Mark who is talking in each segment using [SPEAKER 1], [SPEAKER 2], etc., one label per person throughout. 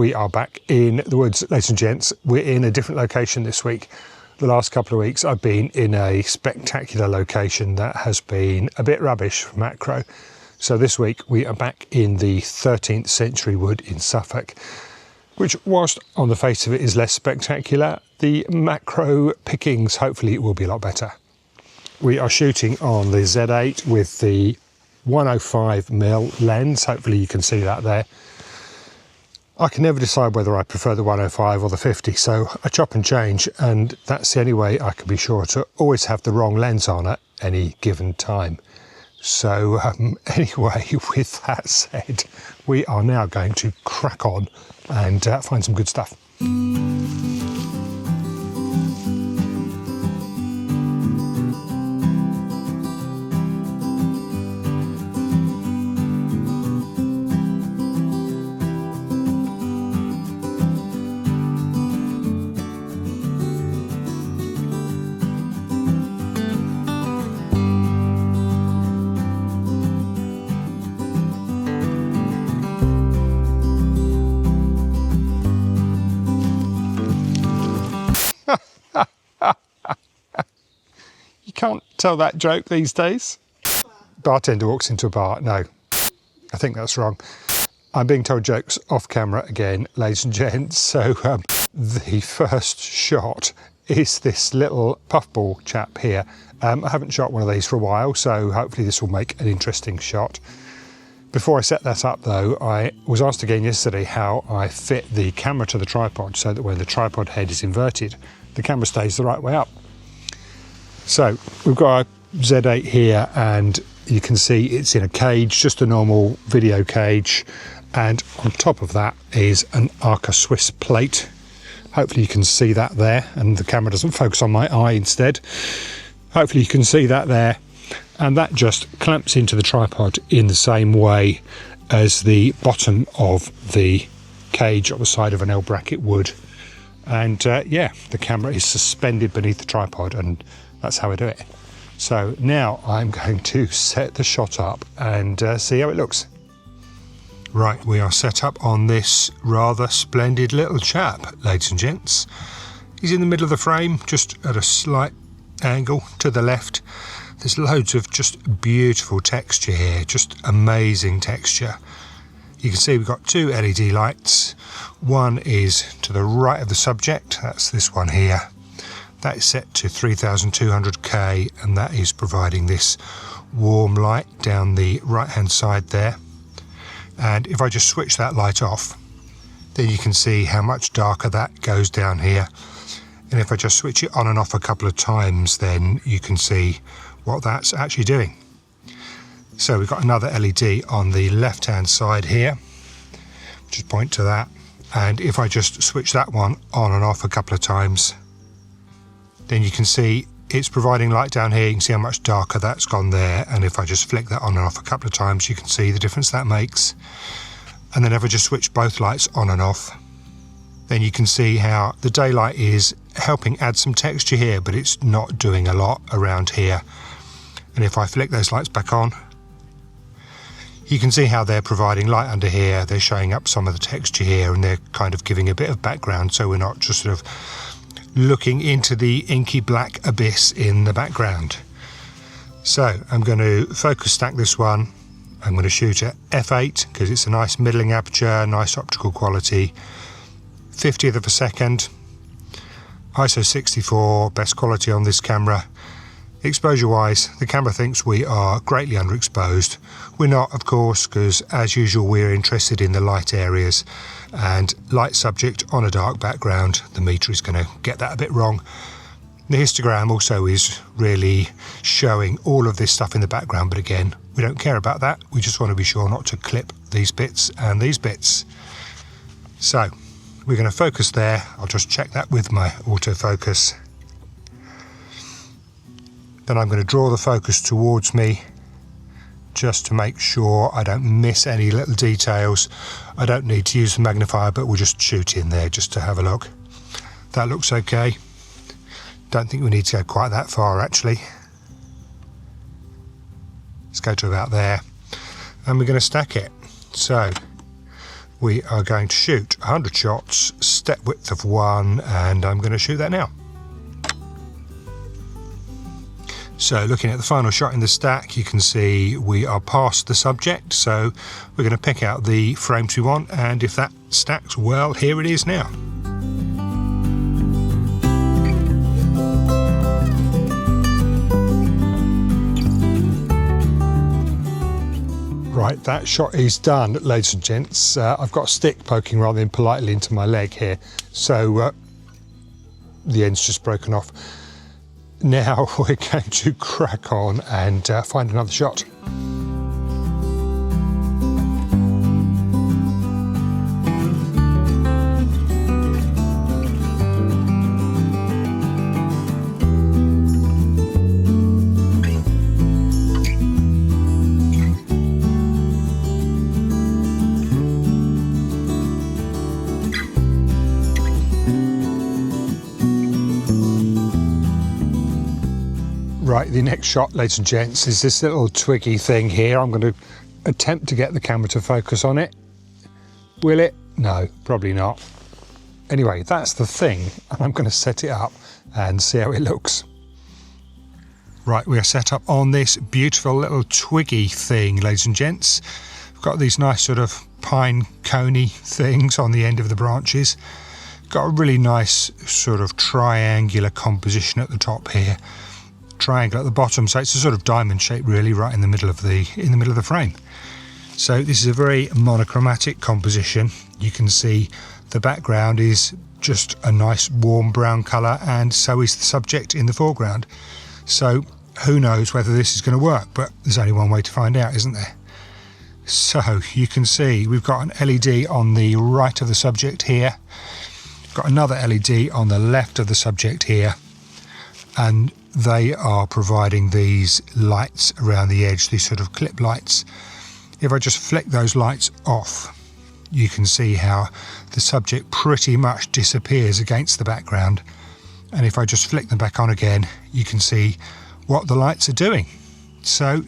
[SPEAKER 1] We are back in the woods, ladies and gents. We're in a different location this week. The last couple of weeks I've been in a spectacular location that has been a bit rubbish for macro. So this week we are back in the 13th century wood in Suffolk, which, whilst on the face of it is less spectacular, the macro pickings, hopefully it will be a lot better. We are shooting on the Z8 with the 105mm lens. Hopefully you can see that there. I can never decide whether I prefer the 105 or the 50, so I chop and change, and that's the only way I can be sure to always have the wrong lens on at any given time. So anyway, with that said, we are now going to crack on and find some good stuff. You can't tell that joke these days. Bartender walks into a bar. No, I think that's wrong. I'm being told jokes off camera again, ladies and gents. So the first shot is this little puffball chap here. I haven't shot one of these for a while, so hopefully this will make an interesting shot. Before I set that up though, I was asked again yesterday how I fit the camera to the tripod so that when the tripod head is inverted, the camera stays the right way up. So we've got our Z8 here, and you can see it's in a cage, just a normal video cage, and on top of that is an Arca Swiss plate. Hopefully you can see that there, and the camera doesn't focus on my eye instead. Hopefully you can see that there, and that just clamps into the tripod in the same way as the bottom of the cage on the side of an L bracket would. And yeah, the camera is suspended beneath the tripod, and that's how I do it. So now I'm going to set the shot up and see how it looks. Right, we are set up on this rather splendid little chap, ladies and gents. He's in the middle of the frame, just at a slight angle to the left. There's loads of just beautiful texture here, just amazing texture. You can see we've got two LED lights. One is to the right of the subject, that's this one here. That is set to 3200K, and that is providing this warm light down the right hand side there. And if I just switch that light off, then you can see how much darker that goes down here. And if I just switch it on and off a couple of times, then you can see what that's actually doing. So we've got another LED on the left hand side here. Just point to that, and if I just switch that one on and off a couple of times, then you can see it's providing light down here. You can see how much darker that's gone there, and if I just flick that on and off a couple of times, you can see the difference that makes. And then if I just switch both lights on and off, then you can see how the daylight is helping add some texture here, but it's not doing a lot around here. And if I flick those lights back on, you can see how they're providing light under here. They're showing up some of the texture here, and they're kind of giving a bit of background, so we're not just sort of looking into the inky black abyss in the background. So I'm going to focus stack this one. I'm going to shoot at f8 because it's a nice middling aperture, nice optical quality, 50th of a second, ISO 64, best quality on this camera. Exposure wise, the camera thinks we are greatly underexposed. We're not, of course, because as usual we're interested in the light areas, and light subject on a dark background, the meter is going to get that a bit wrong. The histogram also is really showing all of this stuff in the background, but again, we don't care about that. We just want to be sure not to clip these bits and these bits. So we're going to focus there. I'll just check that with my autofocus. Then I'm going to draw the focus towards me just to make sure I don't miss any little details. I don't need to use the magnifier, but we'll just shoot in there just to have a look. That looks okay. Don't think we need to go quite that far actually. Let's go to about there, and we're going to stack it. So we are going to shoot 100 shots, step width of 1, and I'm going to shoot that now. So looking at the final shot in the stack, you can see we are past the subject, so we're going to pick out the frames we want, and if that stacks well, here it is now. Right, that shot is done, ladies and gents. I've got a stick poking rather than politely into my leg here, so the end's just broken off. Now we're going to crack on and find another shot. Right, the next shot, ladies and gents, is this little twiggy thing here. I'm going to attempt to get the camera to focus on it. Will it? No, probably not. Anyway, that's the thing, and I'm going to set it up and see how it looks. Right, we are set up on this beautiful little twiggy thing, ladies and gents. We've got these nice sort of pine coney things on the end of the branches. Got a really nice sort of triangular composition at the top here. Triangle at the bottom, so it's a sort of diamond shape really, right in the middle of the frame. So this is a very monochromatic composition. You can see the background is just a nice warm brown colour, and so is the subject in the foreground. So who knows whether this is going to work, but there's only one way to find out, isn't there? So you can see we've got an LED on the right of the subject here, got another LED on the left of the subject here, and they are providing these lights around the edge, these sort of clip lights. If I just flick those lights off, you can see how the subject pretty much disappears against the background. And if I just flick them back on again, you can see what the lights are doing. So,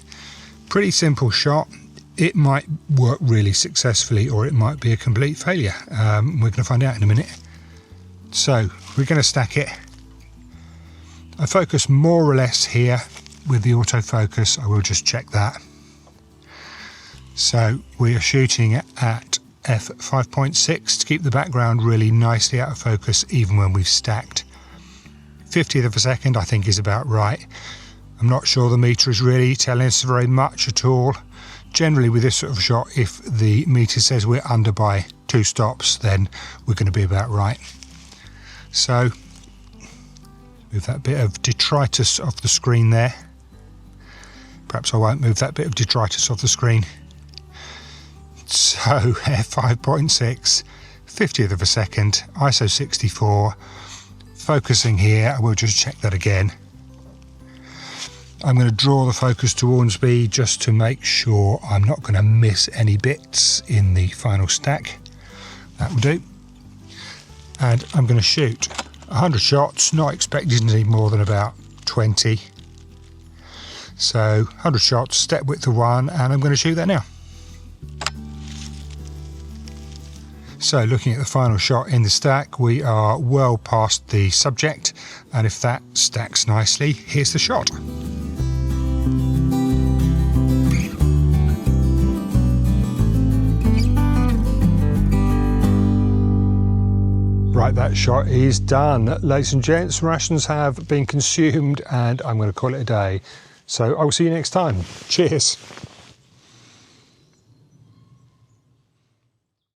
[SPEAKER 1] pretty simple shot. It might work really successfully, or it might be a complete failure. We're going to find out in a minute. So, we're going to stack it. I focus more or less here with the autofocus. I will just check that. So we are shooting at f5.6 to keep the background really nicely out of focus even when we've stacked. 50th of a second I think is about right. I'm not sure the meter is really telling us very much at all. Generally with this sort of shot, if the meter says we're under by 2 stops, then we're going to be about right. So move that bit of detritus off the screen there. Perhaps I won't move that bit of detritus off the screen. So f5.6, 50th of a second, ISO 64, focusing here. I will just check that again. I'm going to draw the focus towards me just to make sure I'm not going to miss any bits in the final stack. That will do. And I'm going to shoot 100 shots, not expecting to need more than about 20. So 100 shots, step width of 1, and I'm going to shoot that now. So looking at the final shot in the stack, we are well past the subject, and if that stacks nicely, here's the shot. Right, that shot is done. Ladies and gents, rations have been consumed and I'm going to call it a day. So I will see you next time. Cheers.